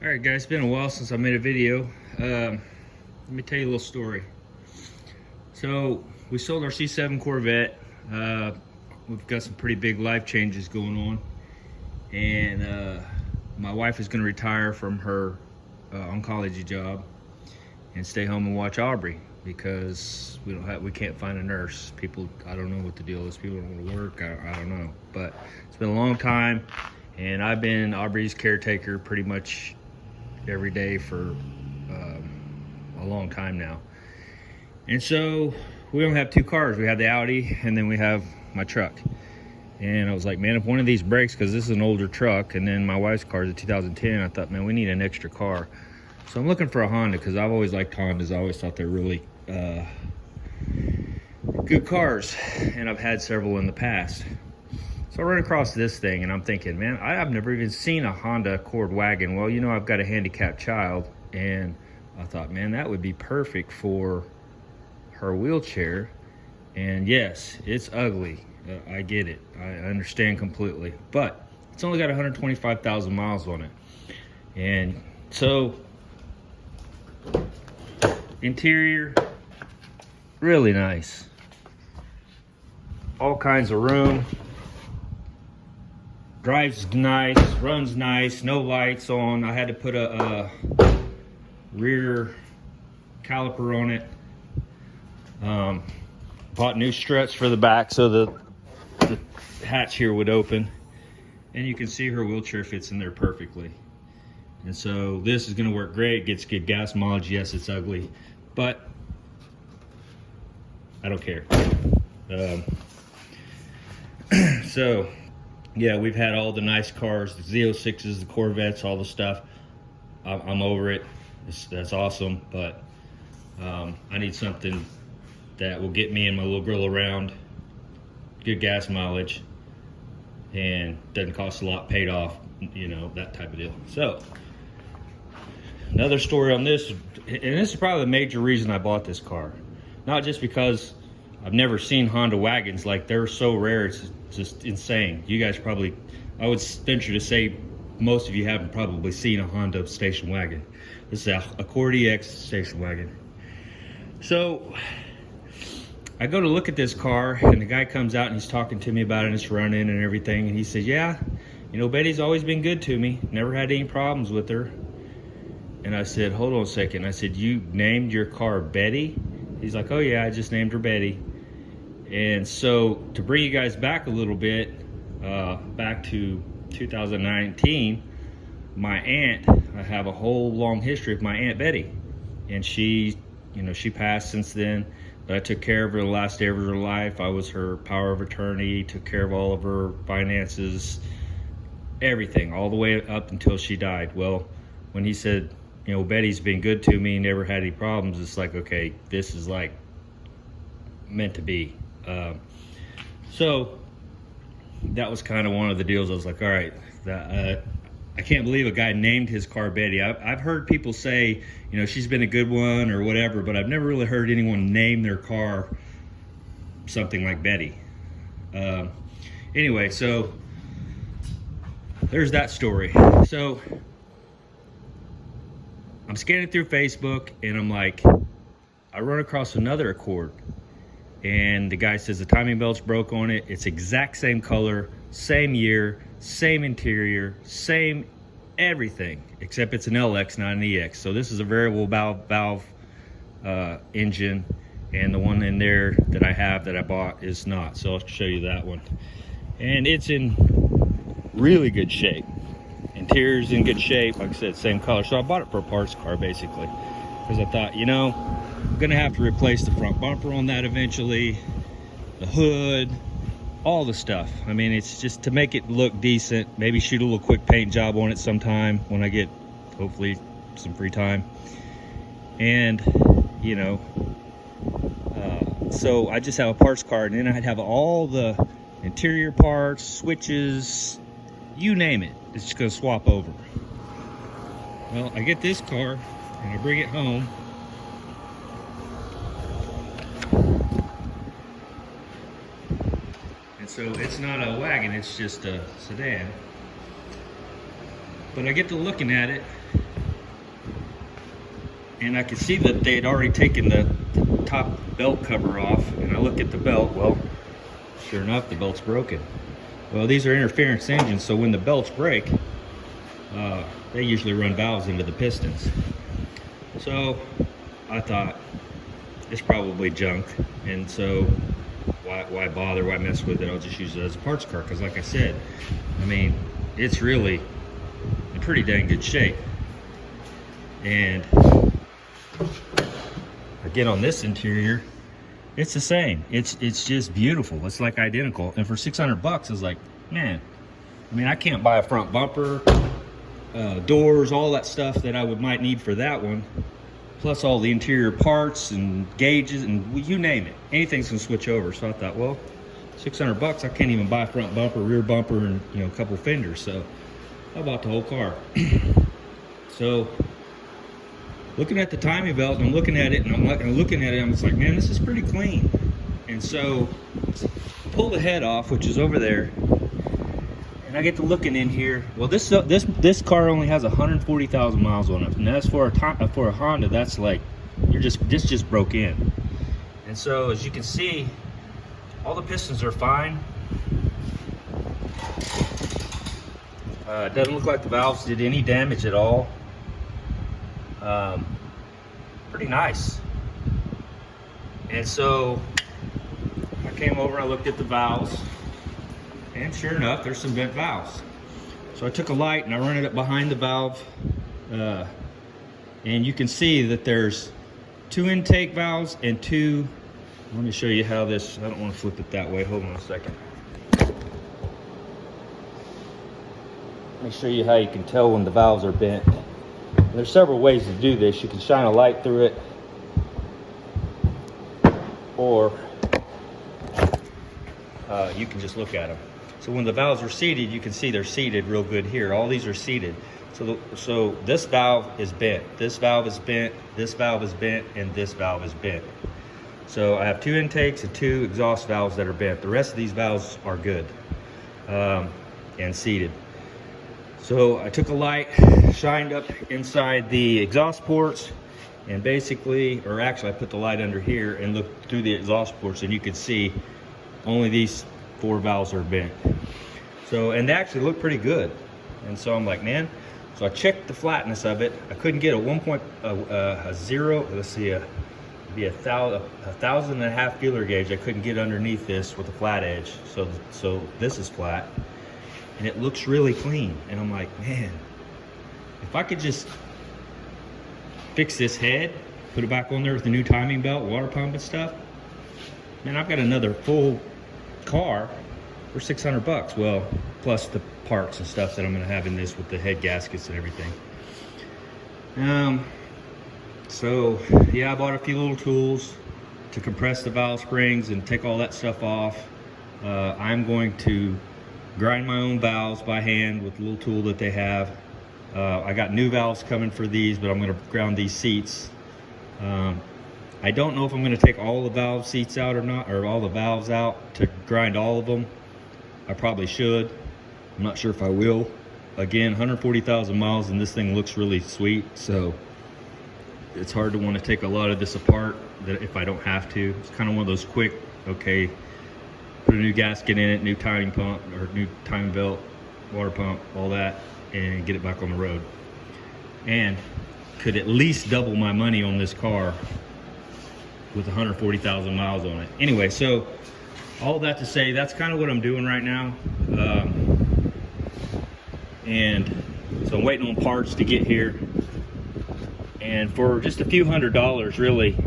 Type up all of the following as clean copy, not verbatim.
All right, guys, it's been a while since I made a video. Let me tell you a little story. So we sold our C7 Corvette. We've got some pretty big life changes going on, and my wife is going to retire from her oncology job and stay home and watch Aubrey because we can't find a nurse. I don't know what the deal is. People don't want to work. I don't know, but it's been a long time, and I've been Aubrey's caretaker pretty much every day for a long time now. And so we don't have two cars. We have the Audi and then we have my truck. And I was like, man, if one of these breaks, because this is an older truck, and then my wife's car is a 2010, I thought, man, we need an extra car. So I'm looking for a Honda because I've always liked Hondas. I always thought they're really good cars, and I've had several in the past. So I run across this thing and I'm thinking, man, I've never even seen a Honda Accord wagon. Well, I've got a handicapped child, and I thought, man, that would be perfect for her wheelchair. And yes, it's ugly. I get it. I understand completely. But it's only got 125,000 miles on it. And so, interior, really nice. All kinds of room. Drives nice, runs nice, no lights on. I had to put a rear caliper on it. Bought new struts for the back so the hatch here would open. And you can see her wheelchair fits in there perfectly. And so this is gonna work great, gets good gas mileage. Yes, it's ugly, but I don't care. So, yeah, we've had all the nice cars, the Z06s, the Corvettes, all the stuff. I'm over it. That's awesome, but I need something that will get me and my little girl around, good gas mileage, and doesn't cost a lot, paid off, that type of deal. So, another story on this, and this is probably the major reason I bought this car. Not just because I've never seen Honda wagons, like they're so rare, it's just insane. You guys probably, I would venture to say most of you haven't probably seen a Honda station wagon. This is a Accord EX station wagon. So I go to look at this car, and the guy comes out and he's talking to me about it, and it's running and everything. And he says, yeah, Betty's always been good to me. Never had any problems with her. And I said, hold on a second. I said, you named your car Betty? He's like, oh yeah, I just named her Betty. And so to bring you guys back a little bit, back to 2019, my aunt, I have a whole long history of my Aunt Betty. And she passed since then, but I took care of her the last day of her life. I was her power of attorney, took care of all of her finances, everything, all the way up until she died. Well, when he said, Betty's been good to me, never had any problems, it's like, okay, this is like meant to be. So that was kind of one of the deals. I was like, all right, I can't believe a guy named his car Betty. I've heard people say, she's been a good one or whatever, but I've never really heard anyone name their car something like Betty. Anyway, so there's that story. So I'm scanning through Facebook, and I'm like, I run across another Accord, and the guy says the timing belt's broke on it. It's exact same color, same year, same interior, same everything, except it's an LX, not an EX. So this is a variable valve engine, and the one in there that I have that I bought is not. So I'll show you that one. And it's in really good shape. Interior's in good shape, like I said, same color. So I bought it for a parts car basically, because I thought, I'm gonna have to replace the front bumper on that eventually, the hood, all the stuff. I mean, it's just to make it look decent. Maybe shoot a little quick paint job on it sometime when I get, hopefully, some free time. And so I just have a parts card, and then I'd have all the interior parts, switches, you name it. It's just gonna swap over. Well, I get this car and I bring it home. And so it's not a wagon, it's just a sedan. But I get to looking at it, and I could see that they had already taken the top belt cover off, and I look at the belt. Well, sure enough, the belt's broken. Well, these are interference engines, so when the belts break, they usually run valves into the pistons. So I thought it's probably junk, and so why bother? Why mess with it? I'll just use it as a parts car, because like I said, I mean, it's really in pretty dang good shape. And again, on this interior, it's the same. It's just beautiful. It's like identical. And for 600 bucks, it's like, man, I mean, I can't buy a front bumper, doors, all that stuff that I might need for that one, plus all the interior parts and gauges and you name it. Anything's gonna switch over. So I thought, well, 600 bucks, I can't even buy a front bumper, rear bumper, and a couple fenders. So I bought the whole car. So looking at the timing belt, and I'm looking at it, and I'm just like, man, this is pretty clean. And so pull the head off, which is over there, and I get to looking in here. Well, this car only has 140,000 miles on it, and that's for a Honda. That's like, this just broke in. And so as you can see, all the pistons are fine. It doesn't look like the valves did any damage at all. Pretty nice. And so I came over, I looked at the valves, and sure enough, there's some bent valves. So I took a light and I run it up behind the valve, and you can see that there's 2 intake valves and 2. Let me show you how this, I don't want to flip it that way, hold on a second. Let me show you how you can tell when the valves are bent. And there's several ways to do this. You can shine a light through it, or you can just look at them. So when the valves are seated, you can see they're seated real good here. All these are seated. So this valve is bent, this valve is bent, this valve is bent, and this valve is bent. So I have 2 intakes and 2 exhaust valves that are bent. The rest of these valves are good and seated. So I took a light, shined up inside the exhaust ports, and basically, or actually I put the light under here and looked through the exhaust ports, and you could see only these 4 valves are bent. So, and they actually look pretty good. And so I'm like, man, so I checked the flatness of it. I couldn't get a 1.0, let's see, be 1,500 feeler gauge. I couldn't get underneath this with a flat edge. So this is flat. And it looks really clean. And I'm like, man, if I could just fix this head, put it back on there with the new timing belt, water pump and stuff, man, I've got another full car for 600 bucks. Well, plus the parts and stuff that I'm gonna have in this with the head gaskets and everything. So yeah, I bought a few little tools to compress the valve springs and take all that stuff off. I'm going to grind my own valves by hand with the little tool that they have. I got new valves coming for these, but I'm going to ground these seats. I don't know if I'm going to take all the valve seats out or not, or all the valves out to grind all of them. I probably should. I'm not sure if I will. Again, 140,000 miles, and this thing looks really sweet, so it's hard to want to take a lot of this apart if I don't have to. It's kind of one of those quick, okay, put a new gasket in it, new timing pump, or new timing belt, water pump, all that, and get it back on the road. And could at least double my money on this car with 140,000 miles on it. Anyway, so all that to say, that's kind of what I'm doing right now. And so I'm waiting on parts to get here. And for just a few $100s, really,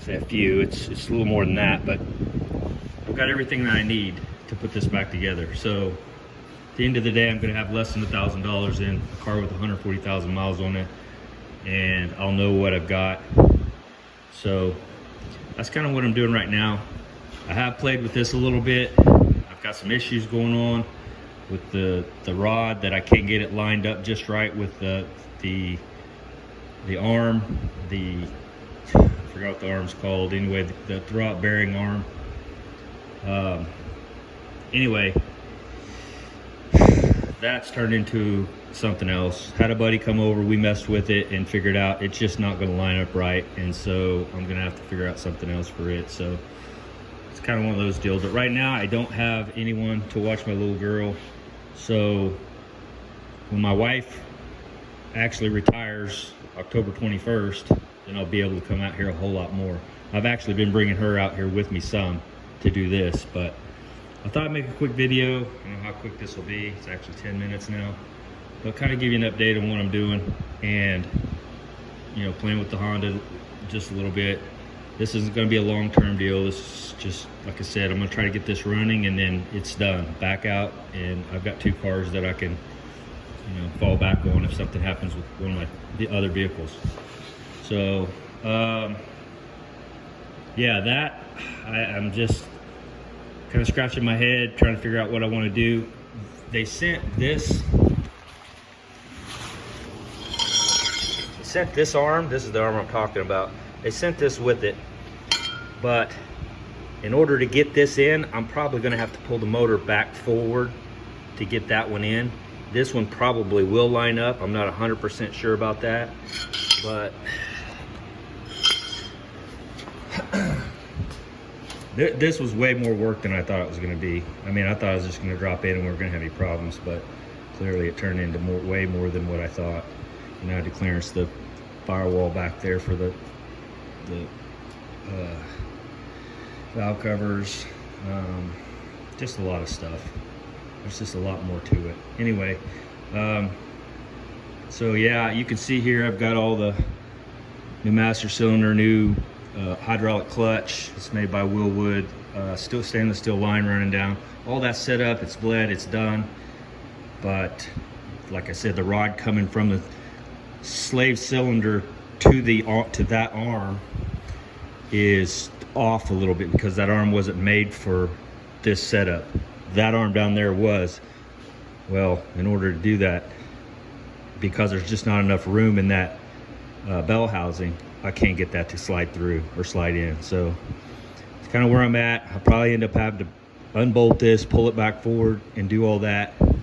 say a few, it's a little more than that, but I've got everything that I need to put this back together. So at the end of the day, I'm gonna have less than $1,000 in a car with 140,000 miles on it, and I'll know what I've got. So that's kind of what I'm doing right now. I have played with this a little bit. I've got some issues going on with the rod, that I can't get it lined up just right with the arm, I forgot what the arm's called. Anyway, the throwout bearing arm. Anyway, that's turned into something else. Had a buddy come over, we messed with it and figured out it's just not going to line up right, and so I'm going to have to figure out something else for it. So it's kind of one of those deals. But right now I don't have anyone to watch my little girl, so when my wife actually retires October 21st, then I'll be able to come out here a whole lot more. I've actually been bringing her out here with me some to do this, but I thought I'd make a quick video. I don't know how quick this will be. It's actually 10 minutes now. But kind of give you an update on what I'm doing and, you know, playing with the Honda just a little bit. This isn't going to be a long-term deal. This is just, like I said, I'm going to try to get this running and then it's done. Back out, and I've got 2 cars that I can, you know, fall back on if something happens with one of the other vehicles. So, yeah, I'm just kind of scratching my head, trying to figure out what I want to do. They sent this arm. This is the arm I'm talking about. They sent this with it, but in order to get this in, I'm probably going to have to pull the motor back forward to get that one in. This one probably will line up. I'm not 100% sure about that, but this was way more work than I thought it was going to be. I mean, I thought I was just going to drop in and we weren't going to have any problems, but clearly it turned into way more than what I thought. And I had to clearance the firewall back there for the valve covers. Just a lot of stuff. There's just a lot more to it. Anyway, so yeah, you can see here I've got all the new master cylinder, new hydraulic clutch. It's made by Willwood. Still stainless steel line running down. All that's set up. It's bled. It's done. But like I said, the rod coming from the slave cylinder to that arm is off a little bit because that arm wasn't made for this setup. That arm down there was. Well, in order to do that, because there's just not enough room in that bell housing, I can't get that to slide through or slide in. So it's kind of where I'm at. I'll probably end up having to unbolt this, pull it back forward, and do all that. And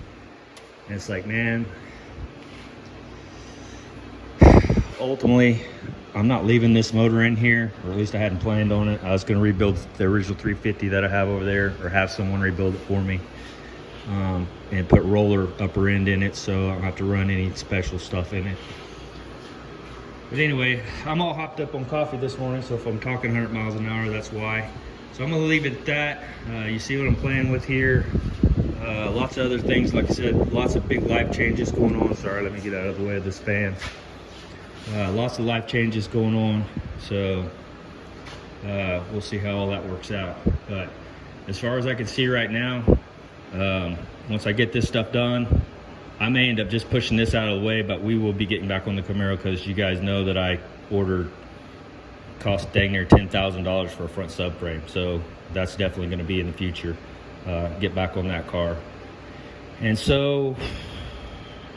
it's like, man, ultimately, I'm not leaving this motor in here, or at least I hadn't planned on it. I was going to rebuild the original 350 that I have over there, or have someone rebuild it for me, and put roller upper end in it, so I don't have to run any special stuff in it. But anyway, I'm all hopped up on coffee this morning, so if I'm talking 100 miles an hour, that's why. So I'm going to leave it at that. You see what I'm playing with here. Lots of other things, like I said, lots of big life changes going on. Sorry, let me get out of the way of this fan. Lots of life changes going on, so we'll see how all that works out. But as far as I can see right now, once I get this stuff done, I may end up just pushing this out of the way, but we will be getting back on the Camaro because you guys know that I ordered, cost dang near $10,000 for a front subframe. So that's definitely going to be in the future. Get back on that car. And so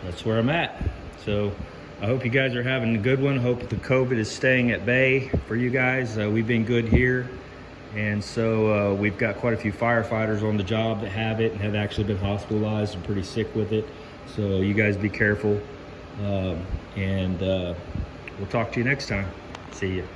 that's where I'm at. So I hope you guys are having a good one. Hope the COVID is staying at bay for you guys. We've been good here. And so we've got quite a few firefighters on the job that have it and have actually been hospitalized and pretty sick with it. So you guys be careful, and we'll talk to you next time. See you.